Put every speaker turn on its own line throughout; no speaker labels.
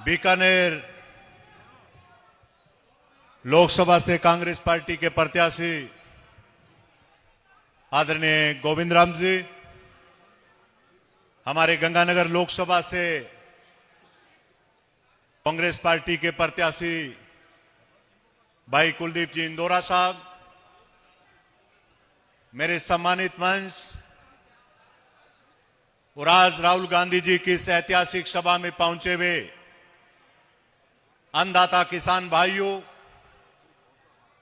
बीकानेर लोकसभा से कांग्रेस पार्टी के प्रत्याशी आदरणीय गोविंद राम जी, हमारे गंगानगर लोकसभा से कांग्रेस पार्टी के प्रत्याशी भाई कुलदीप जी इंदौरा साहब, मेरे सम्मानित मंच और आज राहुल गांधी जी की इस ऐतिहासिक सभा में पहुंचे हुए अन्नदाता किसान भाइयों,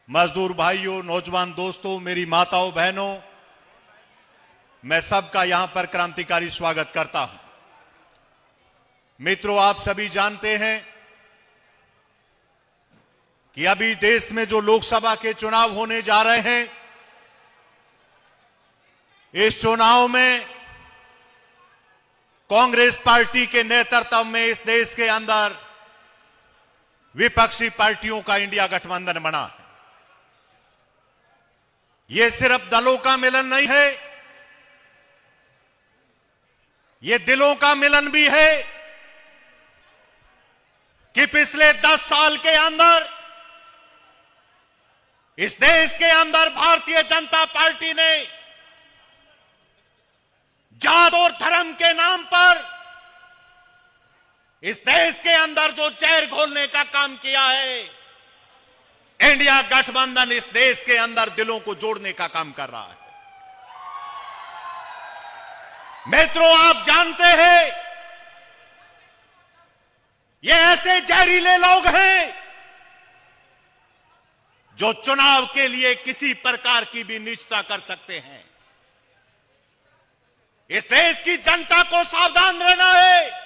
मजदूर भाइयों, नौजवान दोस्तों, मेरी माताओं बहनों, मैं सबका यहां पर क्रांतिकारी स्वागत करता हूं। मित्रों, आप सभी जानते हैं कि अभी देश में जो लोकसभा के चुनाव होने जा रहे हैं, इस चुनाव में कांग्रेस पार्टी के नेतृत्व में इस देश के अंदर विपक्षी पार्टियों का इंडिया गठबंधन बना है। यह सिर्फ दलों का मिलन नहीं है, यह दिलों का मिलन भी है कि पिछले 10 साल के अंदर इस देश के अंदर भारतीय जनता पार्टी ने जात और धर्म के नाम पर इस देश के अंदर जो जहर घोलने का काम किया है, इंडिया गठबंधन इस देश के अंदर दिलों को जोड़ने का काम कर रहा है। मित्रों, आप जानते हैं ये ऐसे जहरीले लोग हैं जो चुनाव के लिए किसी प्रकार की भी नीचता कर सकते हैं। इस देश की जनता को सावधान रहना है।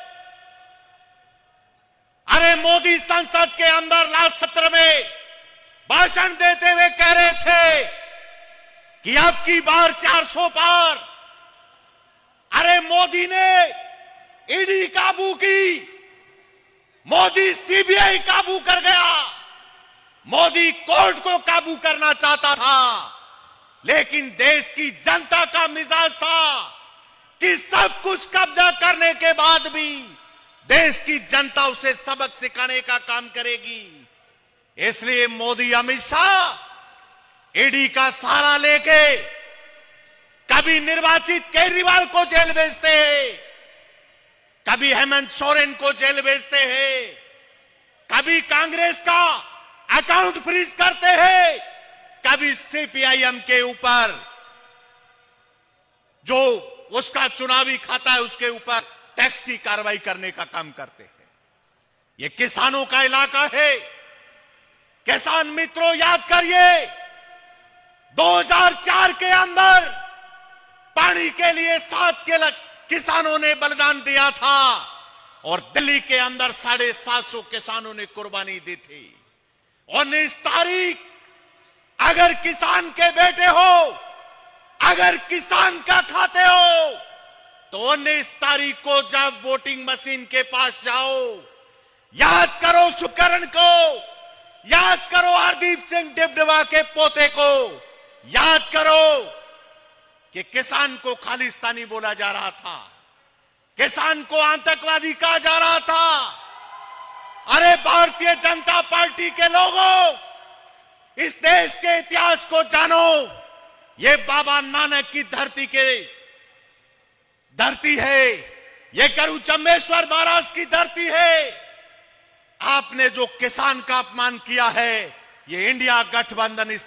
अरे मोदी संसद के अंदर लास्ट सत्र में भाषण देते हुए कह रहे थे कि अब की बार 400 पार। अरे मोदी ने ईडी काबू की, मोदी सीबीआई काबू कर गया, मोदी कोर्ट को काबू करना चाहता था, लेकिन देश की जनता का मिजाज था कि सब कुछ कब्जा करने के बाद भी देश की जनता उसे सबक सिखाने का काम करेगी। इसलिए मोदी अमित शाह ईडी का सहारा लेके कभी निर्वाचित केजरीवाल को जेल भेजते हैं, कभी हेमंत सोरेन को जेल भेजते हैं, कभी कांग्रेस का अकाउंट फ्रीज करते हैं, कभी सीपीआईएम के ऊपर जो उसका चुनावी खाता है उसके ऊपर टैक्स की कार्रवाई करने का काम करते हैं। यह किसानों का इलाका है। किसान मित्रों, याद करिए 2004 के अंदर पानी के लिए 7 किसानों ने बलिदान दिया था और दिल्ली के अंदर 750 किसानों ने कुर्बानी दी थी। 19 तारीख अगर किसान के बेटे हो, अगर किसान का खाते हो, तो 19 तारीख को जब वोटिंग मशीन के पास जाओ, याद करो सुकरण को, याद करो हरदीप सिंह डिबडवा के पोते को, याद करो कि किसान को खालिस्तानी बोला जा रहा था, किसान को आतंकवादी कहा जा रहा था। अरे भारतीय जनता पार्टी के लोगों, इस देश के इतिहास को जानो। ये बाबा नानक की धरती है, ये गुरु चम्मेश्वर महाराज की धरती है। आपने जो किसान का अपमान किया है, ये इंडिया गठबंधन इस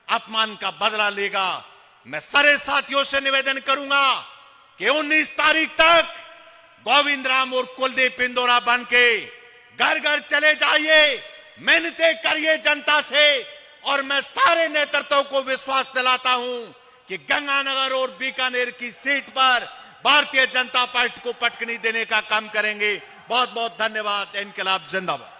अपमान का बदला लेगा। मैं सारे साथियों से निवेदन करूंगा कि 19 तारीख तक गोविंद राम और कुलदीप इंदौरा बन के घर घर चले जाइए, मेहनतें करिए जनता से। और मैं सारे नेतृत्व को विश्वास दिलाता हूं कि गंगानगर और बीकानेर की सीट पर भारतीय जनता पार्टी को पटकनी देने का काम करेंगे। बहुत बहुत धन्यवाद। इनकलाब जिंदाबाद।